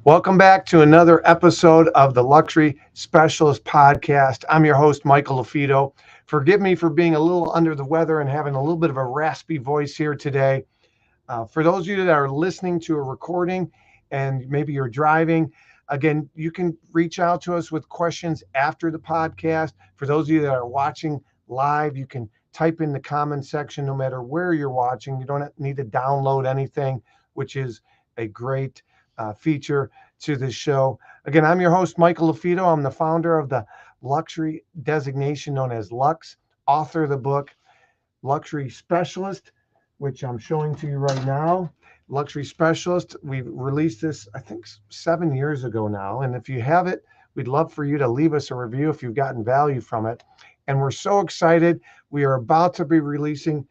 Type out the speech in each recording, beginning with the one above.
Welcome back to another episode of the Luxury Specialist Podcast. I'm your host, Michael LaFido. Forgive me for being a little under the weather and having a little bit of a raspy voice here today. For those of you that are listening to a recording and maybe you're driving, again, you can reach out to us with questions after the podcast. For those of you that are watching live, you can type in the comment section no matter where you're watching. You don't need to download anything, which is a great feature to this show. Again, I'm your host, Michael LaFido. I'm the founder of the luxury designation known as LUXE, author of the book Luxury Specialist, which I'm showing to you right now. Luxury Specialist. We released this, I think, 7 years ago now. And if you have it, we'd love for you to leave us a review if you've gotten value from it. And we're so excited. We are about to be releasing,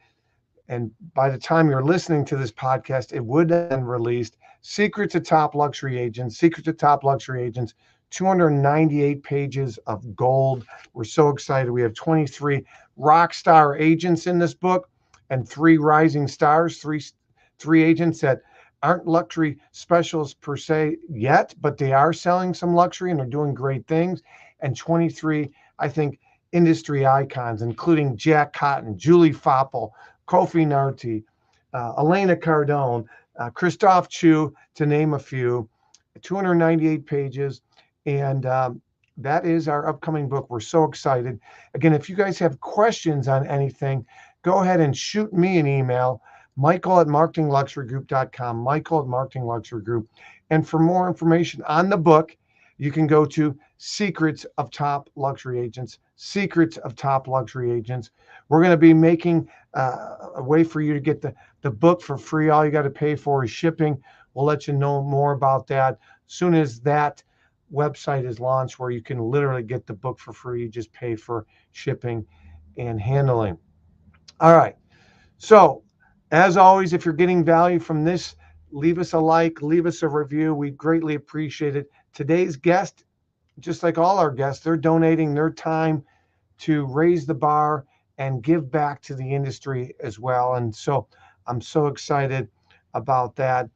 and by the time you're listening to this podcast, it would have been released, Secret to Top Luxury Agents, 298 pages of gold. We're so excited. We have 23 rock star agents in this book and 3 rising stars, three agents that aren't luxury specialists per se yet, but they are selling some luxury and they're doing great things. And 23, I think, industry icons, including Jack Cotton, Julie Foppel, Kofi Narti, Elena Cardone, Christophe Chu, to name a few. 298 pages. And that is our upcoming book. We're so excited. Again, if you guys have questions on anything, go ahead and shoot me an email, michael@marketingluxurygroup.com, michael@marketingluxurygroup. And for more information on the book, you can go to Secrets of Top Luxury Agents, Secrets of Top Luxury Agents. We're going to be making a way for you to get the book for free. All you got to pay for is shipping. We'll let you know more about that as soon as that website is launched, where you can literally get the book for free. You just pay for shipping and handling. All right. So, as always, if you're getting value from this, leave us a like, leave us a review. We greatly appreciate it. Today's guest, just like all our guests, they're donating their time to raise the bar and give back to the industry as well. And so I'm so excited about that.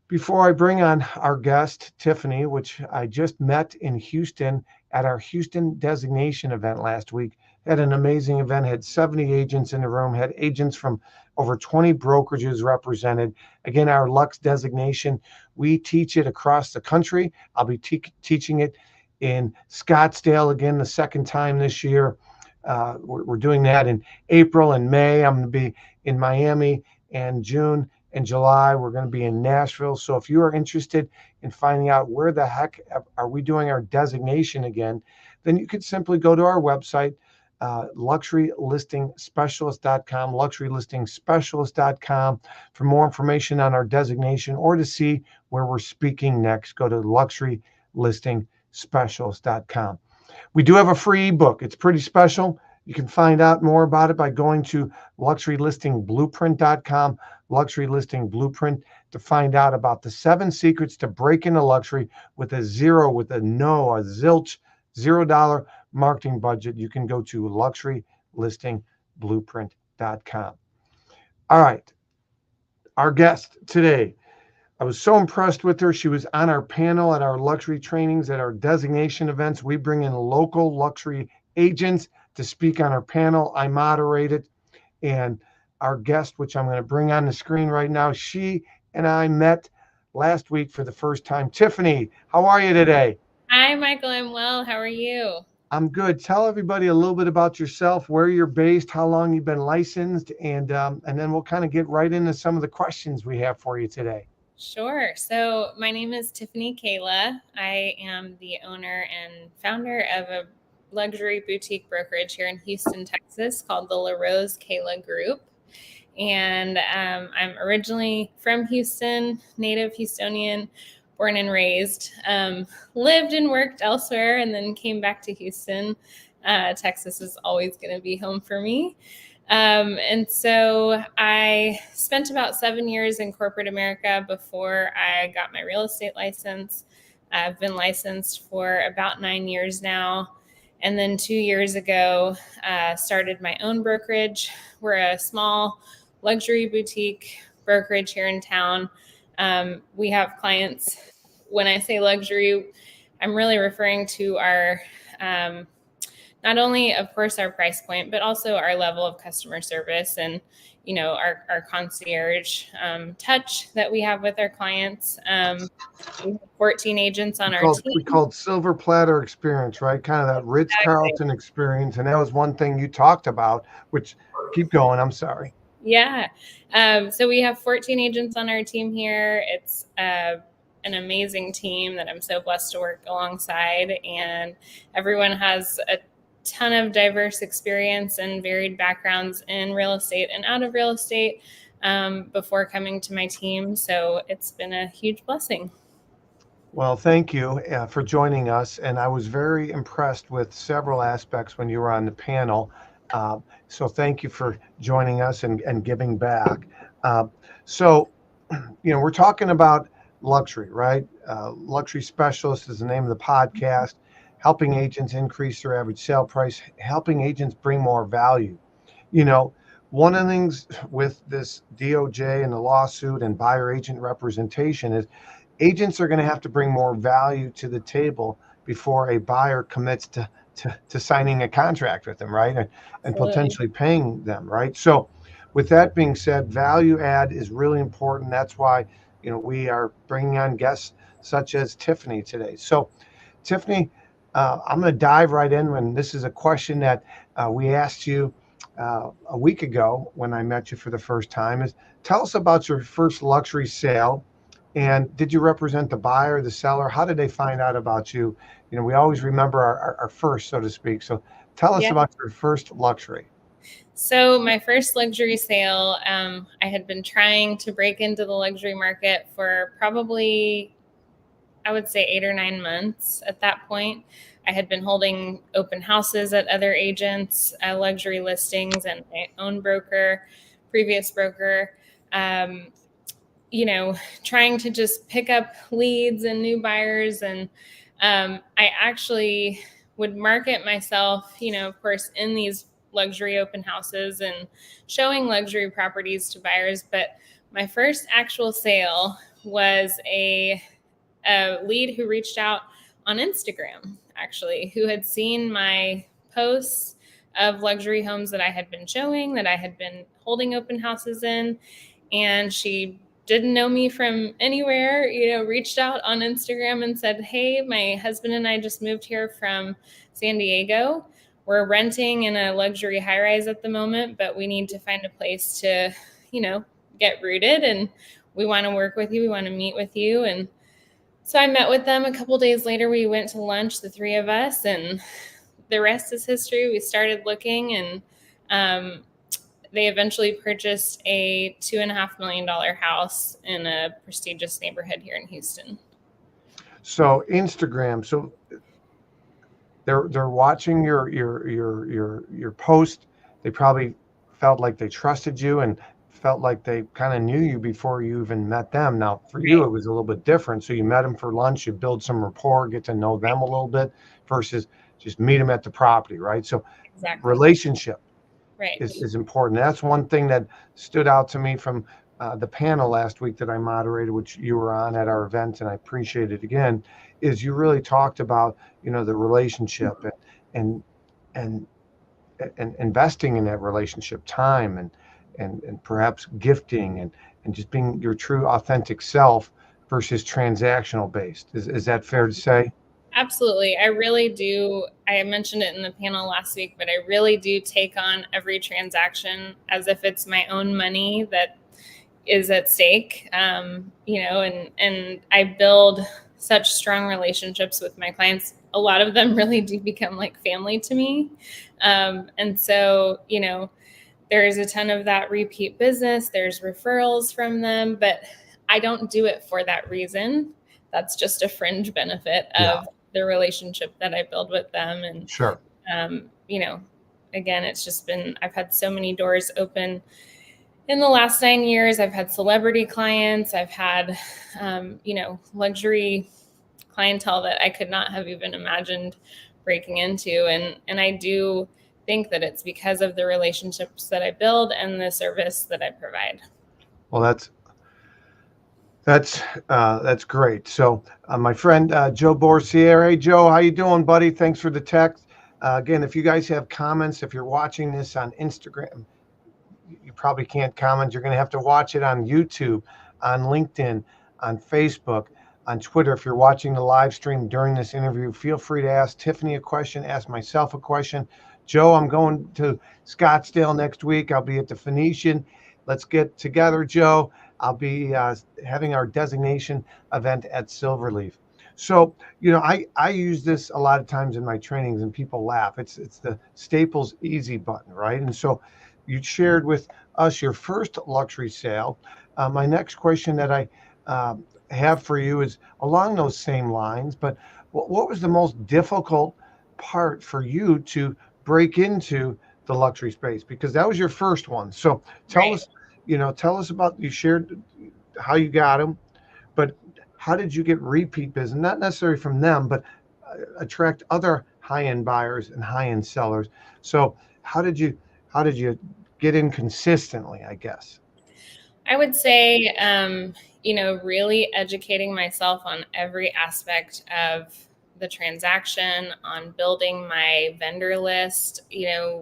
Before I bring on our guest, Tiffany, which I just met in Houston at our Houston designation event last week, had an amazing event, had 70 agents in the room, had agents from over 20 brokerages represented. Again, our LUXE designation, we teach it across the country. I'll be teaching it in Scottsdale again the second time this year. We're doing that in April and May. I'm going to be in Miami in June and July. We're going to be in Nashville. So if you are interested in finding out where the heck are we doing our designation again, then you could simply go to our website, luxurylistingspecialist.com, luxurylistingspecialist.com, for more information on our designation or to see where we're speaking next. Go to luxurylistingspecialist.com. We do have a free ebook. It's pretty special. You can find out more about it by going to luxurylistingblueprint.com, Luxury Listing Blueprint, to find out about the 7 secrets to break into luxury with a zilch, $0 marketing budget. You can go to luxurylistingblueprint.com. All right. Our guest today, I was so impressed with her. She was on our panel at our luxury trainings, at our designation events. We bring in local luxury agents to speak on our panel. I moderate it. And our guest, which I'm going to bring on the screen right now, she and I met last week for the first time. Tiffany, how are you today? Hi, Michael. I'm well. How are you? I'm good. Tell everybody a little bit about yourself, where you're based, how long you've been licensed, and then we'll kind of get right into some of the questions we have for you today. Sure. So my name is Tiffany Kayla. I am the owner and founder of a luxury boutique brokerage here in Houston, Texas, called the LaRose Kayla Group. And I'm originally from Houston, native Houstonian, born and raised. Lived and worked elsewhere and then came back to Houston. Texas is always going to be home for me. And so I spent about 7 years in corporate America before I got my real estate license. I've been licensed for about 9 years now. And then 2 years ago, started my own brokerage. We're a small luxury boutique brokerage here in town. We have clients when I say luxury, I'm really referring to our not only, of course, our price point, but also our level of customer service and, our concierge touch that we have with our clients. We have 14 agents on our team. We called silver platter experience, right? Kind of that Ritz-Carlton experience. And that was one thing you talked about, which keep going. I'm sorry. Yeah. So we have 14 agents on our team here. It's an amazing team that I'm so blessed to work alongside. And everyone has a ton of diverse experience and varied backgrounds in real estate and out of real estate before coming to my team. So it's been a huge blessing. Well, thank you for joining us. And I was very impressed with several aspects when you were on the panel. So thank you for joining us and giving back. So, we're talking about luxury, right? Luxury Specialist is the name of the podcast, helping agents increase their average sale price, helping agents bring more value. One of the things with this DOJ and the lawsuit and buyer agent representation is agents are going to have to bring more value to the table before a buyer commits to signing a contract with them, right? And potentially paying them, right? So with that being said, value add is really important. That's why, we are bringing on guests such as Tiffany today. So Tiffany, I'm going to dive right in when this is a question that we asked you a week ago when I met you for the first time. Is tell us about your first luxury sale. And did you represent the buyer, the seller? How did they find out about you? We always remember our first, so to speak. So tell us about your first luxury. So my first luxury sale, I had been trying to break into the luxury market for probably, I would say 8 or 9 months at that point. I had been holding open houses at other agents, luxury listings, and my own previous broker, trying to just pick up leads and new buyers. And I actually would market myself, of course, in these luxury open houses and showing luxury properties to buyers. But my first actual sale was a lead who reached out on Instagram, actually, who had seen my posts of luxury homes that I had been showing, that I had been holding open houses in. And she didn't know me from anywhere, reached out on Instagram and said, "Hey, my husband and I just moved here from San Diego. We're renting in a luxury high-rise at the moment, but we need to find a place to, get rooted. And we want to work with you. We want to meet with you." And so I met with them a couple days later. We went to lunch, the three of us, and the rest is history. We started looking, and they eventually purchased a $2.5 million house in a prestigious neighborhood here in Houston. So Instagram. So they're watching your post. They probably felt like they trusted you and felt like they kind of knew you before you even met them. Now, for you, it was a little bit different. So you met them for lunch, you build some rapport, get to know them a little bit versus just meet them at the property, right? So relationship is important. That's one thing that stood out to me from the panel last week that I moderated, which you were on at our event, and I appreciate it again, is you really talked about, the relationship and investing in that relationship, time and perhaps gifting and just being your true authentic self versus transactional based. Is that fair to say? Absolutely. I really do. I mentioned it in the panel last week, but I really do take on every transaction as if it's my own money that is at stake. And I build such strong relationships with my clients. A lot of them really do become like family to me. And so, there's a ton of that repeat business. There's referrals from them, but I don't do it for that reason. That's just a fringe benefit of the relationship that I build with them. And, sure. Again, it's just been, I've had so many doors open in the last 9 years. I've had celebrity clients. I've had, luxury clientele that I could not have even imagined breaking into. And I do think that it's because of the relationships that I build and the service that I provide. Well, That's great. So my friend Joe Borsiere, hey Joe, how you doing, buddy? Thanks for the text. Again, if you guys have comments, if you're watching this on Instagram, you probably can't comment. You're going to have to watch it on YouTube, on LinkedIn, on Facebook, on Twitter. If you're watching the live stream during this interview, feel free to ask Tiffany a question, ask myself a question. Joe, I'm going to Scottsdale next week. I'll be at the Phoenician. Let's get together, Joe. I'll be having our designation event at Silverleaf. So, I use this a lot of times in my trainings and people laugh. It's the Staples easy button, right? And so you shared with us your first luxury sale. My next question that I uh, have for you is along those same lines, but what was the most difficult part for you to break into the luxury space? Because that was your first one. So tell Right. us, tell us about, you shared how you got them, but how did you get repeat business? Not necessarily from them, but attract other high-end buyers and high-end sellers. So how did you get in consistently, I guess? I would say, really educating myself on every aspect of the transaction, on building my vendor list,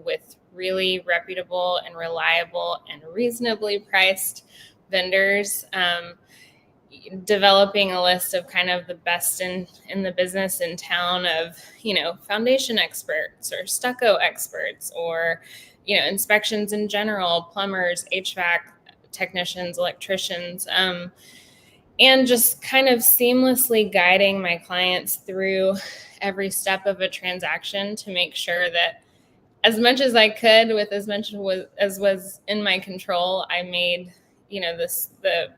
with really reputable and reliable and reasonably priced vendors. Developing a list of kind of the best in the business in town of foundation experts or stucco experts or inspections in general, plumbers, HVAC technicians, electricians, and just kind of seamlessly guiding my clients through every step of a transaction to make sure that as much as I could with as much as was in my control, I made the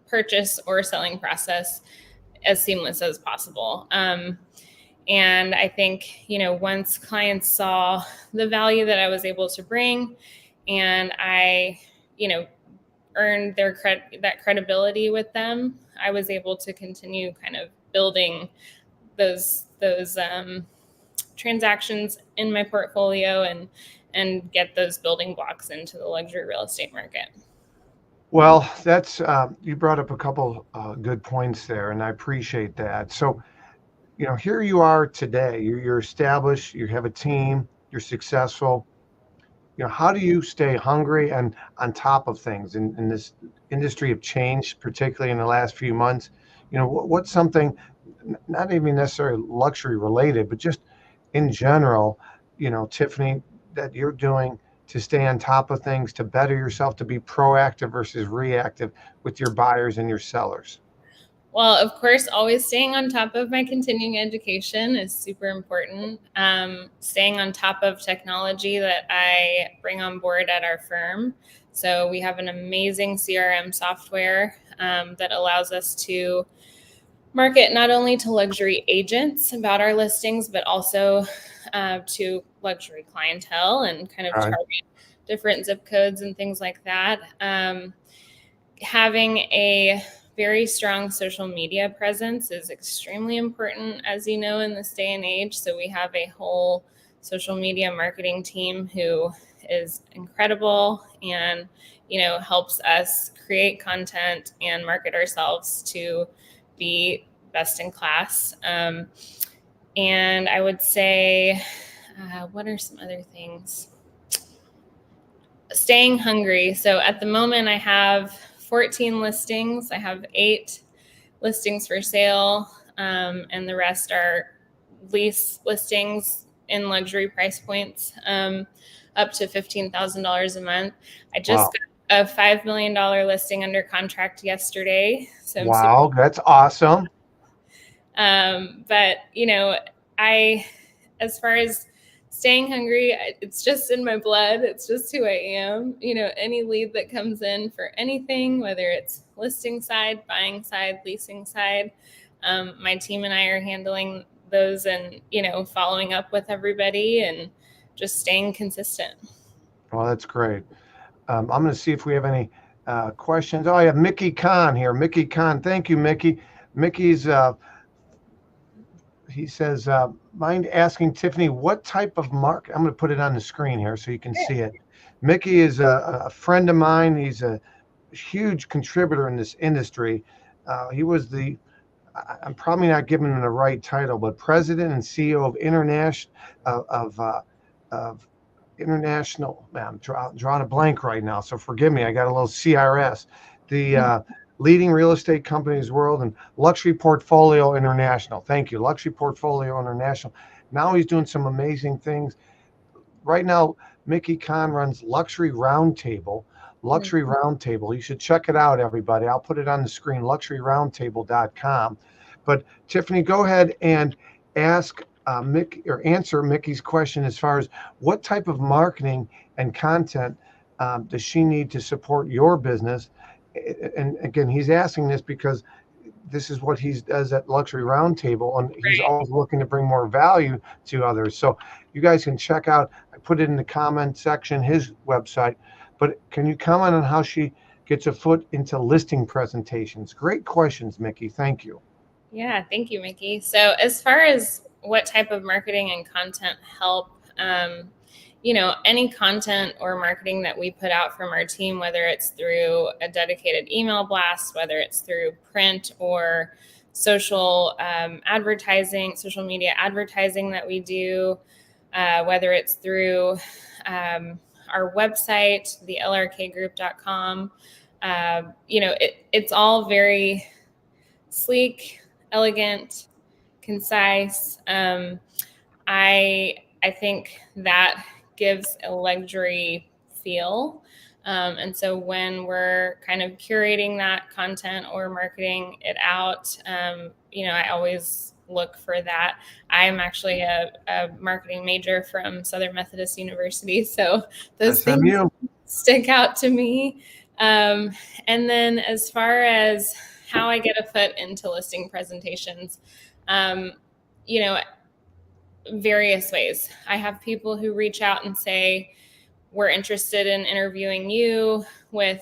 purchase or selling process as seamless as possible. And I think, once clients saw the value that I was able to bring and I, earned that credibility with them, I was able to continue kind of building those transactions in my portfolio and get those building blocks into the luxury real estate market. Well, that's you brought up a couple good points there, and I appreciate that. So, here you are today. You're established. You have a team. You're successful. How do you stay hungry and on top of things in this industry of change, particularly in the last few months? What's something not even necessarily luxury related, but just in general, Tiffany, that you're doing to stay on top of things, to better yourself, to be proactive versus reactive with your buyers and your sellers? Well, of course, always staying on top of my continuing education is super important. Staying on top of technology that I bring on board at our firm. So we have an amazing CRM software that allows us to market not only to luxury agents about our listings, but also to luxury clientele and kind of Okay. target different zip codes and things like that. Having a very strong social media presence is extremely important, as you know, in this day and age. So we have a whole social media marketing team who is incredible and helps us create content and market ourselves to be best in class. And I would say, what are some other things? Staying hungry. So at the moment, I have 14 listings. I have 8 listings for sale, and the rest are lease listings in luxury price points, up to $15,000 a month. I just Wow. got a $5 million listing under contract yesterday, so I'm super. Wow, that's awesome. But I, as far as staying hungry, it's just in my blood. It's just who I am. Any lead that comes in for anything, whether it's listing side, buying side, leasing side, my team and I are handling those and, following up with everybody and just staying consistent. Well, that's great. I'm going to see if we have any questions. Oh, I have Mickey Khan here. Mickey Khan. Thank you, Mickey. Mickey's, he says, mind asking Tiffany, what type of market? I'm going to put it on the screen here so you can see it. Mickey is a friend of mine. He's a huge contributor in this industry. He was I'm probably not giving him the right title, but president and CEO of of international. Man, I'm drawing a blank right now, so forgive me. I got a little CRS. The leading real estate companies world and Luxury Portfolio International. Thank you, Luxury Portfolio International. Now he's doing some amazing things. Right now, Mickey Kahn runs Luxury Roundtable. Luxury Roundtable. You should check it out, everybody. I'll put it on the screen, luxuryroundtable.com. But Tiffany, go ahead and ask Mick or answer Mickey's question as far as what type of marketing and content does she need to support your business? And again, he's asking this because this is what he does at Luxury Roundtable, and he's Right. always looking to bring more value to others. So you guys can check out, I put it in the comment section, his website. But can you comment on how she gets a foot into listing presentations? Great questions, Mickey. Thank you. Yeah, thank you, Mickey. So, as far as what type of marketing and content help, any content or marketing that we put out from our team, whether it's through a dedicated email blast, whether it's through print or social advertising, social media advertising that we do, whether it's through our website, the lrkgroup.com, it's all very sleek, elegant, concise. I think that gives a luxury feel. And so when we're kind of curating that content or marketing it out, I always look for that. I'm actually a marketing major from Southern Methodist University, so those things SMU. stick out to me. And then as far as how I get a foot into listing presentations, various ways. I have people who reach out and say, we're interested in interviewing you with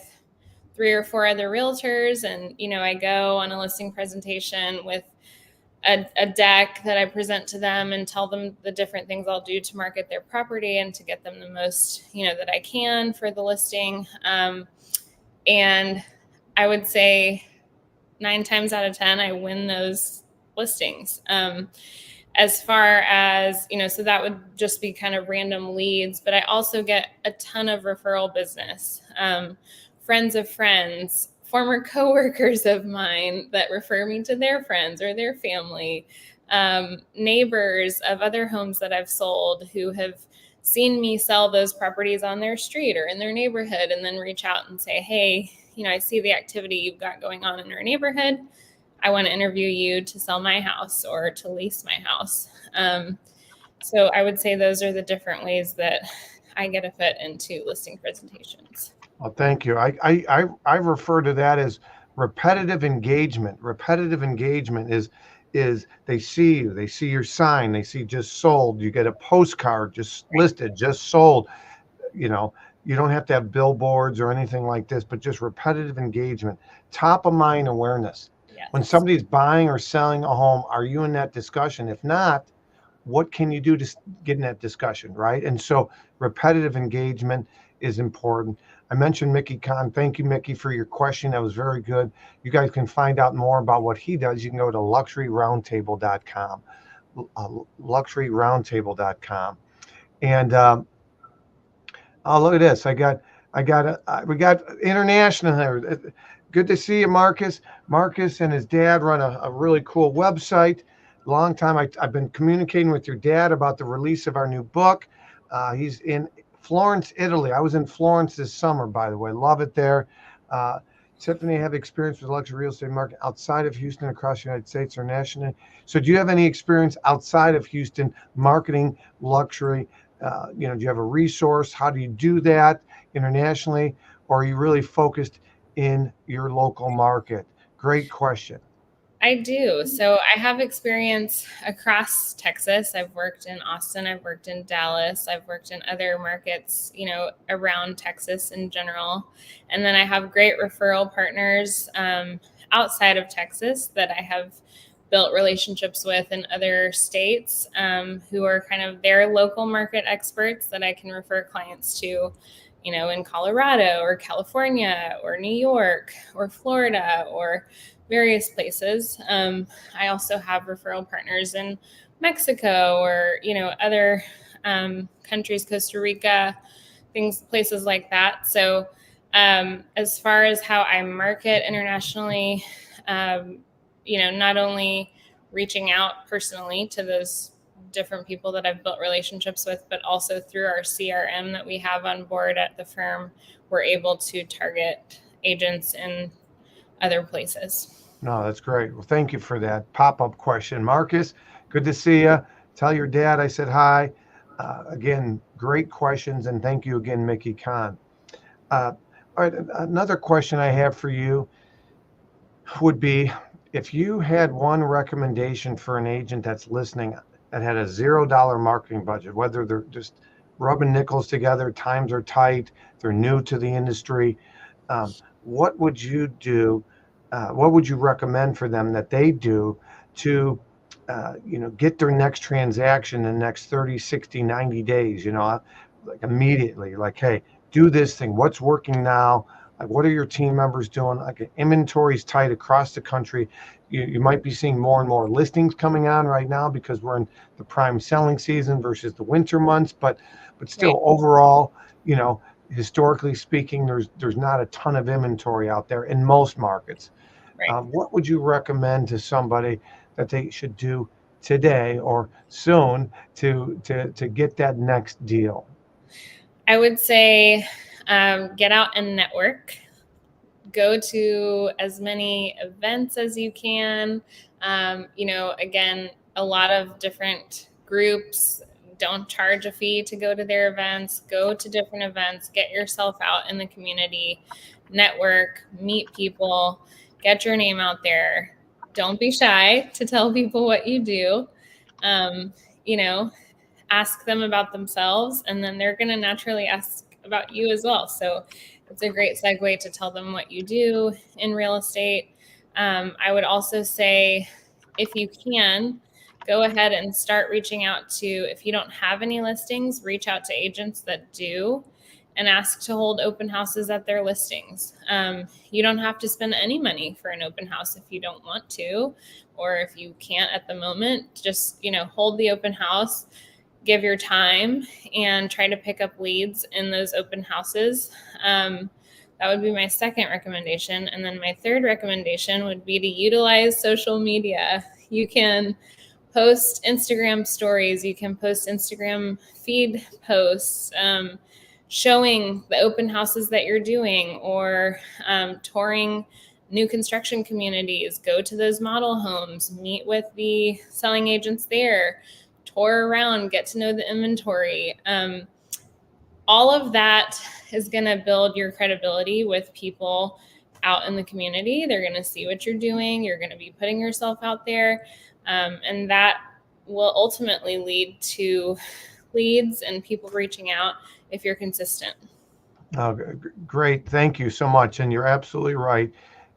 3 or 4 other realtors. And, I go on a listing presentation with a deck that I present to them and tell them the different things I'll do to market their property and to get them the most, that I can for the listing. And I would say 9 times out of 10, I win those listings. As far as, so that would just be kind of random leads, but I also get a ton of referral business, friends of friends, former coworkers of mine that refer me to their friends or their family, neighbors of other homes that I've sold who have seen me sell those properties on their street or in their neighborhood and then reach out and say, hey, I see the activity you've got going on in our neighborhood. I want to interview you to sell my house or to lease my house. So I would say those are the different ways that I get a foot into listing presentations. Well, thank you. I refer to that as repetitive engagement. Repetitive engagement is they see you, they see your sign, they see just sold. You get a postcard just listed, just sold. You don't have to have billboards or anything like this, but just repetitive engagement, top of mind awareness. Yes. When somebody's buying or selling a home, are you in that discussion? If not, what can you do to get in that discussion, right? And so repetitive engagement is important. I mentioned Mickey Kahn. Thank you, Mickey, for your question. That was very good. You guys can find out more about what he does. You can go to luxuryroundtable.com, luxuryroundtable.com. And oh, look at this. We got international here. Good to see you, Marcus. Marcus and his dad run a really cool website. Long time. I've been communicating with your dad about the release of our new book. He's in Florence, Italy. I was in Florence this summer, by the way. Love it there. Tiffany, have experience with luxury real estate market outside of Houston, across the United States or nationally. So do you have any experience outside of Houston marketing luxury? Do you have a resource? How do you do that internationally? Or are you really focused in your local market? Great question. I do. So I have experience across Texas. I've worked in Austin. I've worked in Dallas. I've worked in other markets, around Texas in general. And then I have great referral partners outside of Texas that I have built relationships with in other states who are kind of their local market experts that I can refer clients to, in Colorado or California or New York or Florida or various places. I also have referral partners in Mexico or, other countries, Costa Rica, places like that. So, as far as how I market internationally, not only reaching out personally to those different people that I've built relationships with, but also through our CRM that we have on board at the firm, we're able to target agents in other places. No, that's great. Well, thank you for that pop-up question. Marcus, good to see you. Tell your dad I said hi. Again, great questions, and thank you again, Mickey Kahn. All right, another question I have for you would be, if you had one recommendation for an agent that's listening that had a $0 marketing budget, whether they're just rubbing nickels together, times are tight, they're new to the industry, what would you do? What would you recommend for them that they do to get their next transaction in the next 30, 60, 90 days, like immediately, like, hey, do this thing. What's working now? Like, what are your team members doing? Like, inventory is tight across the country. You might be seeing more and more listings coming on right now because we're in the prime selling season versus the winter months. But still, Right. overall, historically speaking, there's not a ton of inventory out there in most markets. Right. What would you recommend to somebody that they should do today or soon to get that next deal? I would say get out and network. Go to as many events as you can. Again, a lot of different groups don't charge a fee to go to their events. Go to different events, get yourself out in the community, network, meet people, get your name out there. Don't be shy to tell people what you do. Um, you know, Ask them about themselves, and then they're going to naturally ask about you as well. So it's a great segue to tell them what you do in real estate. I would also say, if you can, go ahead and start reaching out to, if you don't have any listings, reach out to agents that do and ask to hold open houses at their listings. You don't have to spend any money for an open house if you don't want to, or if you can't at the moment. Just, hold the open house, give your time, and try to pick up leads in those open houses. That would be my second recommendation. And then my third recommendation would be to utilize social media. You can post Instagram stories, you can post Instagram feed posts, showing the open houses that you're doing, or touring new construction communities. Go to those model homes, meet with the selling agents there, tour around, get to know the inventory. All of that is going to build your credibility with people out in the community. They're going to see what you're doing. You're going to be putting yourself out there. And that will ultimately lead to leads and people reaching out if you're consistent. Oh, great. Thank you so much. And you're absolutely right.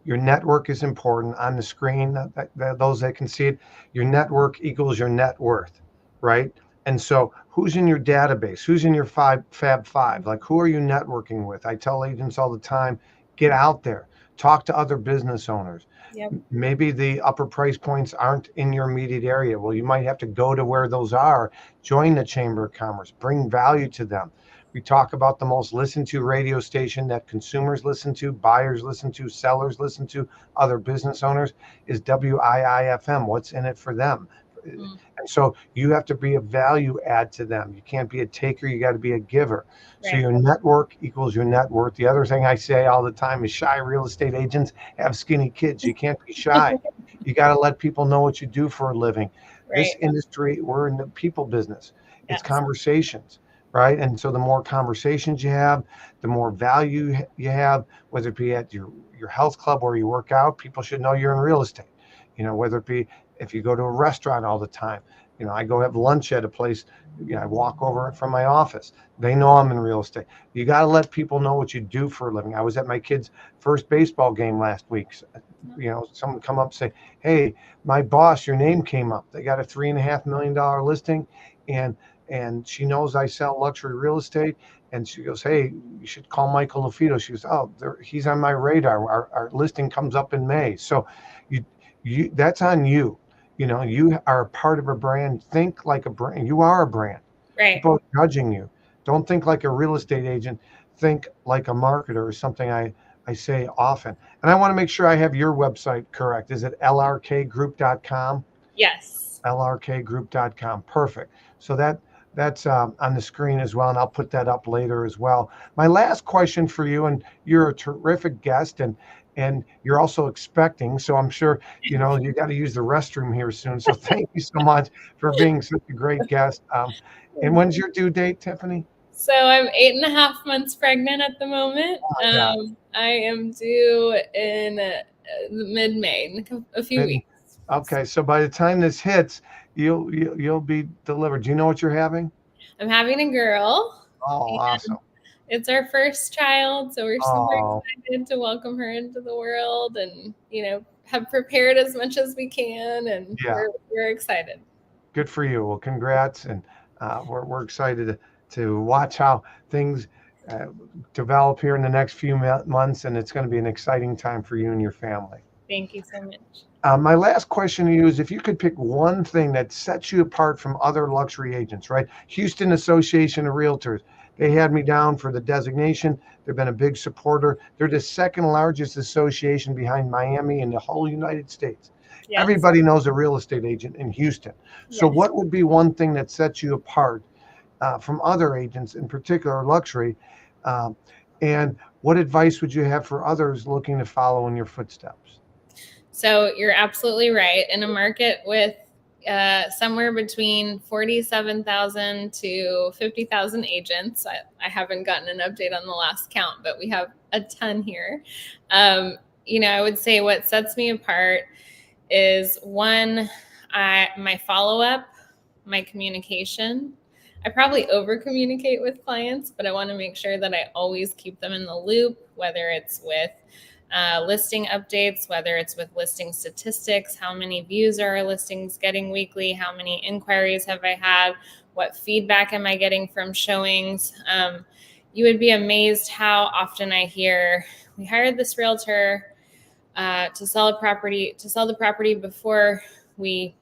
Your network is important on the screen. Those that can see it, your network equals your net worth, right? And so, who's in your database? Who's in your Fab Five? Like, who are you networking with? I tell agents all the time, get out there, talk to other business owners. Yep. Maybe the upper price points aren't in your immediate area. Well, you might have to go to where those are, join the Chamber of Commerce, bring value to them. We talk about the most listened to radio station that consumers listen to, buyers listen to, sellers listen to, other business owners is WIIFM. What's in it for them? Mm. And so you have to be a value add to them. You can't be a taker, you got to be a giver. So Right. your network equals your net worth. The other thing I say all the time is shy real estate agents have skinny kids. You can't be shy. You got to let people know what you do for a living. This Right. industry, we're in the people business. It's Yes. conversations, right? And so the more conversations you have, the more value you have, whether it be at your health club where you work out, people should know you're in real estate. Whether it be if you go to a restaurant all the time, I go have lunch at a place, I walk over from my office. They know I'm in real estate. You got to let people know what you do for a living. I was at my kid's first baseball game last week. Someone come up and say, hey, my boss, your name came up. They got a $3.5 million listing, and she knows I sell luxury real estate, and she goes, "Hey, you should call Michael LaFido." She goes, "Oh, he's on my radar. Our listing comes up in May." So you that's on you. You are a part of a brand. Think like a brand. You are a brand. Right. People are judging you. Don't think like a real estate agent. Think like a marketer, is something I say often. And I want to make sure I have your website correct. Is it lrkgroup.com? Yes. lrkgroup.com. Perfect. So that's on the screen as well, and I'll put that up later as well. My last question for you, and you're a terrific guest, and you're also expecting, so I'm sure you got to use the restroom here soon. So thank you so much for being such a great guest. And when's your due date, Tiffany? So I'm 8.5 months pregnant at the moment. Yeah. I am due in mid-May, in a few weeks. Okay, so by the time this hits, you'll be delivered. Do you know what you're having? I'm having a girl. Oh, awesome. It's our first child, so we're super Oh, excited to welcome her into the world, and have prepared as much as we can, and yeah. we're excited. Good for you. Well, congrats, and we're excited to watch how things uh, develop here in the next few months, and it's going to be an exciting time for you and your family. Thank you so much. My last question to you is if you could pick one thing that sets you apart from other luxury agents, right? Houston Association of Realtors, they had me down for the designation. They've been a big supporter. They're the second largest association behind Miami in the whole United States. Yes. Everybody knows a real estate agent in Houston. So Yes. what would be one thing that sets you apart from other agents, in particular luxury? And what advice would you have for others looking to follow in your footsteps? So you're absolutely right. In a market with somewhere between 47,000 to 50,000 agents, I haven't gotten an update on the last count, but we have a ton here. I would say what sets me apart is one, my follow-up, my communication. I probably over communicate with clients, but I want to make sure that I always keep them in the loop, whether it's with listing updates, whether it's with listing statistics, how many views are our listings getting weekly, how many inquiries have I had, what feedback am I getting from showings. You would be amazed how often I hear, we hired this realtor to sell the property before we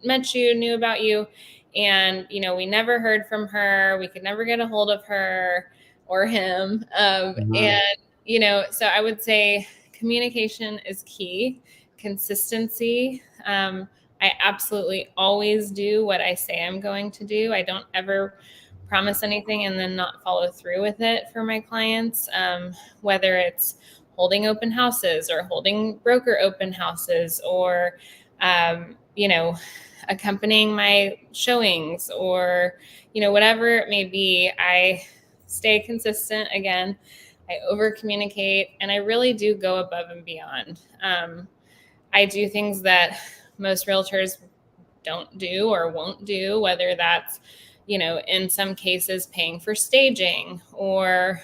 met you, knew about you, and we never heard from her. We could never get a hold of her or him. So I would say communication is key. Consistency. I absolutely always do what I say I'm going to do. I don't ever promise anything and then not follow through with it for my clients, whether it's holding open houses or holding broker open houses or, accompanying my showings or, whatever it may be. I stay consistent. Again, I over communicate, and I really do go above and beyond. I do things that most realtors don't do or won't do, whether that's, in some cases paying for staging or,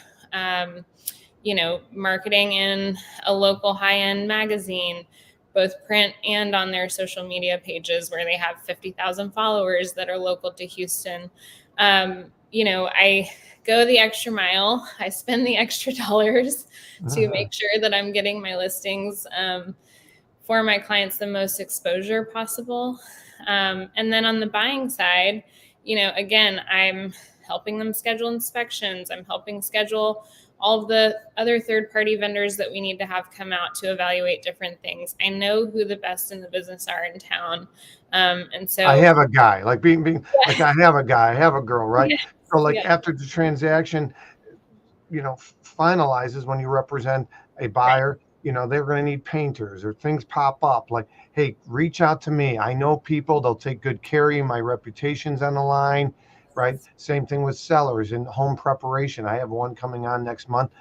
marketing in a local high-end magazine, both print and on their social media pages where they have 50,000 followers that are local to Houston. I go the extra mile. I spend the extra dollars to make sure that I'm getting my listings for my clients the most exposure possible. And then on the buying side, again, I'm helping them schedule inspections. I'm helping schedule all of the other third-party vendors that we need to have come out to evaluate different things. I know who the best in the business are in town. And so I have a guy, like being like I have a guy, I have a girl, right? Yes, So like yes. after the transaction, finalizes, when you represent a buyer, they're going to need painters or things pop up like, hey, reach out to me. I know people, they'll take good care of you. My reputation's on the line, right? Same thing with sellers and home preparation. I have one coming on next month,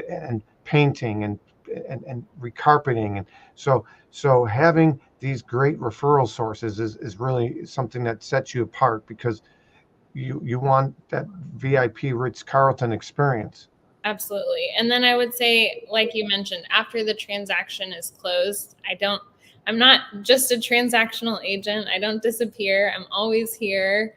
and painting and recarpeting. And so having these great referral sources is really something that sets you apart, because you want that VIP Ritz-Carlton experience. Absolutely. And then I would say, like you mentioned, after the transaction is closed, I'm not just a transactional agent. I don't disappear. I'm always here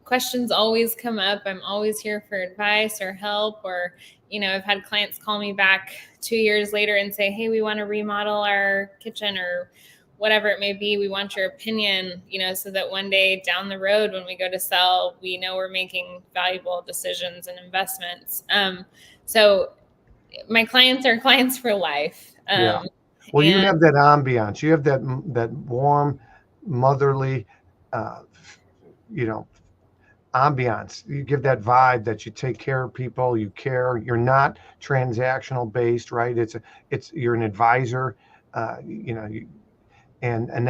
questions always come up. I'm always here for advice or help, or, I've had clients call me back 2 years later and say, hey, we want to remodel our kitchen or whatever it may be. We want your opinion, so that one day down the road when we go to sell, we know we're making valuable decisions and investments. So my clients are clients for life. Yeah. Well, you And have that ambiance. You have that warm, motherly, uh, you know, ambiance. You give that vibe that you take care of people, you care. You're not transactional based, right? It's you're an advisor, and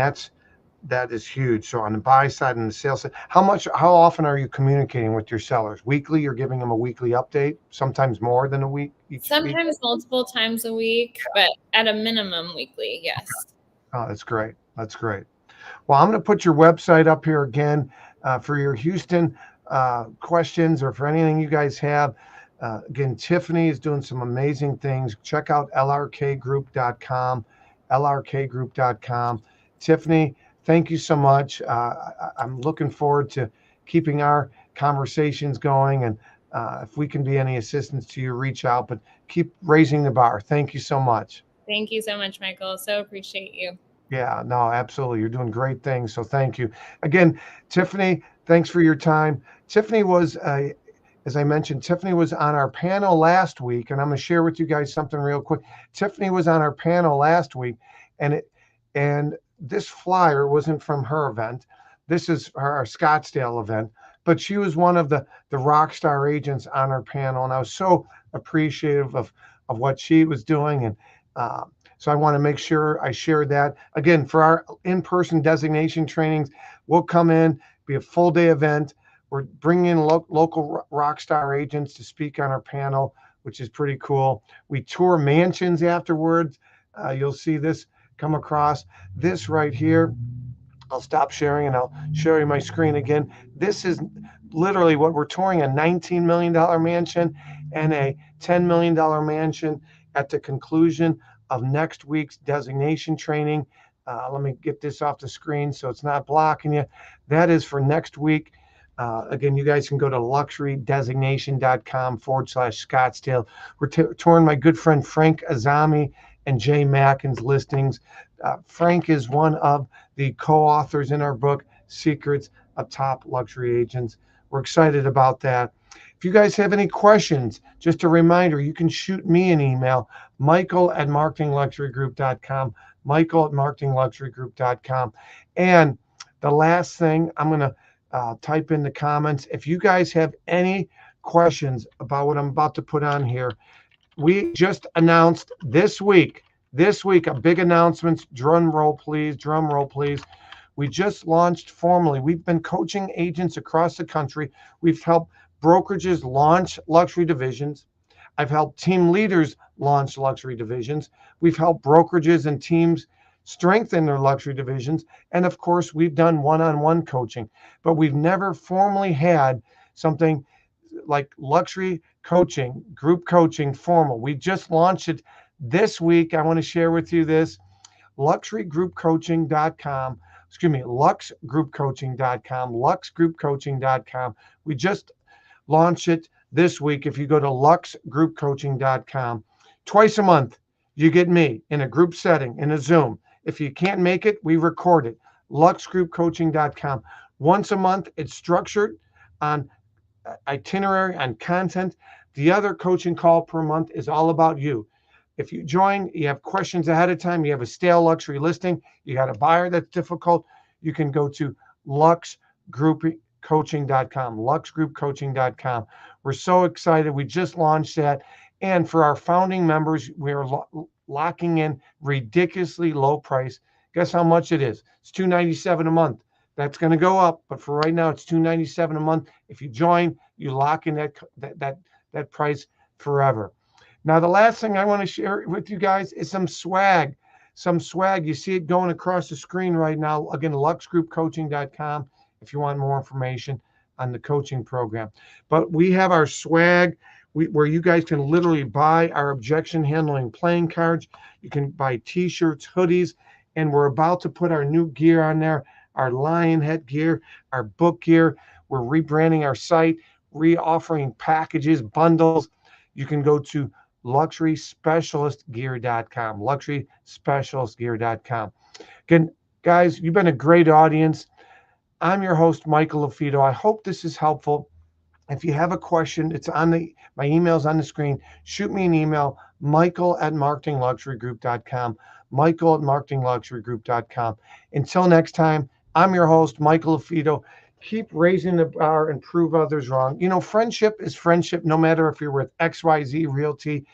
that is huge. So on the buy side and the sales side, how often are you communicating with your sellers? Weekly? You're giving them a weekly update, sometimes more than a week each week. sometimes multiple times a week, but at a minimum weekly, yes. Oh, that's great. That's great. Well, I'm going to put your website up here again for your Houston questions or for anything you guys have. Again, Tiffany is doing some amazing things. Check out lrkgroup.com, lrkgroup.com. Tiffany, thank you so much. I'm looking forward to keeping our conversations going. And if we can be any assistance to you, reach out, but keep raising the bar. Thank you so much. Thank you so much, Michael. So appreciate you. Yeah, no, absolutely. You're doing great things. So thank you. Again, Tiffany, thanks for your time. Tiffany was, as I mentioned, Tiffany was on our panel last week, and I'm going to share with you guys something real quick. Tiffany was on our panel last week, and this flyer wasn't from her event. This is our Scottsdale event, but she was one of the rock star agents on our panel, and I was so appreciative of what she was doing. And so I want to make sure I share that. Again, for our in-person designation trainings, we'll come in, be a full day event. We're bringing in local rock star agents to speak on our panel, which is pretty cool. We tour mansions afterwards. You'll see this come across. This right here, I'll stop sharing and I'll show you my screen again. This is literally what we're touring, a $19 million mansion and a $10 million mansion at the conclusion of next week's designation training. Let me get this off the screen so it's not blocking you. That is for next week. Again, you guys can go to luxurydesignation.com/Scottsdale. We're touring my good friend Frank Azami and Jay Mackin's listings. Frank is one of the co-authors in our book, Secrets of Top Luxury Agents. We're excited about that. If you guys have any questions, just a reminder, you can shoot me an email, michael@marketingluxurygroup.com, michael@marketingluxurygroup.com. And the last thing, I'm going to type in the comments. If you guys have any questions about what I'm about to put on here, we just announced this week, a big announcement. Drum roll, please. We just launched formally. We've been coaching agents across the country. We've helped brokerages launch luxury divisions. I've helped team leaders launch luxury divisions. We've helped brokerages and teams strengthen their luxury divisions. And of course, we've done one-on-one coaching, but we've never formally had something like luxury coaching, group coaching formal. We just launched it this week. I want to share with you this, luxurygroupcoaching.com. luxegroupcoaching.com, luxegroupcoaching.com. We just launched it this week. If you go to luxegroupcoaching.com, twice a month, you get me in a group setting, in a Zoom. If you can't make it, we record it. luxegroupcoaching.com. Once a month, it's structured on itinerary, on content. The other coaching call per month is all about you. If you join, you have questions ahead of time, you have a stale luxury listing, you got a buyer that's difficult, you can go to luxegroupcoaching.com, luxegroupcoaching.com. We're so excited. We just launched that. And for our founding members, we're locking in ridiculously low price. Guess how much it is? It's $297 a month. That's going to go up, but for right now, it's $297 a month. If you join, you lock in that price forever. Now, the last thing I want to share with you guys is some swag. You see it going across the screen right now. Again, luxegroupcoaching.com if you want more information on the coaching program. But we have our swag where you guys can literally buy our objection handling playing cards. You can buy t-shirts, hoodies, and we're about to put our new gear on there, our lion head gear, our book gear. We're rebranding our site, re-offering packages, bundles. You can go to luxuryspecialistgear.com, luxuryspecialistgear.com. Again, guys, you've been a great audience. I'm your host, Michael LaFido. I hope this is helpful. If you have a question, it's on my email's on the screen. Shoot me an email, michael@marketingluxurygroup.com, michael@marketingluxurygroup.com. Until next time, I'm your host, Michael LaFido. Keep raising the bar and prove others wrong. Friendship is friendship, no matter if you're with XYZ Realty,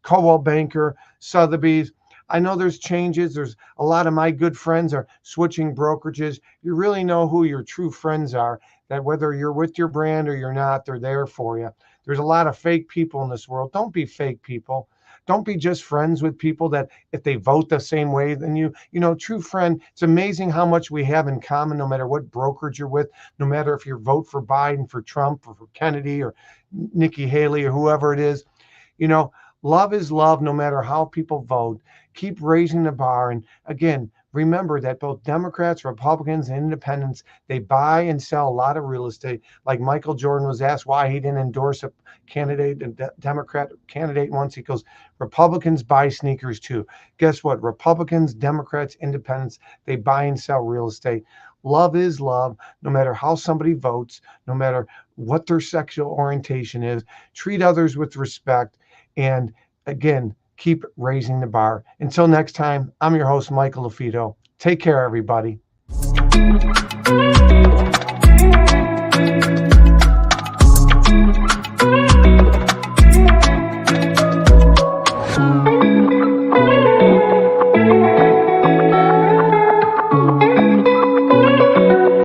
Coldwell Banker, Sotheby's. I know there's changes. There's a lot of my good friends are switching brokerages. You really know who your true friends are, that whether you're with your brand or you're not, they're there for you. There's a lot of fake people in this world. Don't be fake people. Don't be just friends with people that if they vote the same way than you, true friend. It's amazing how much we have in common, no matter what brokerage you're with, no matter if you vote for Biden, for Trump, or for Kennedy, or Nikki Haley, or whoever it is. Love is love, no matter how people vote. Keep raising the bar. And again, remember that both Democrats, Republicans, and independents, they buy and sell a lot of real estate. Like Michael Jordan was asked why he didn't endorse a Democrat candidate once. He goes, Republicans buy sneakers too. Guess what? Republicans, Democrats, independents, they buy and sell real estate. Love is love, no matter how somebody votes, no matter what their sexual orientation is. Treat others with respect. And again, keep raising the bar. Until next time, I'm your host, Michael LaFido. Take care, everybody.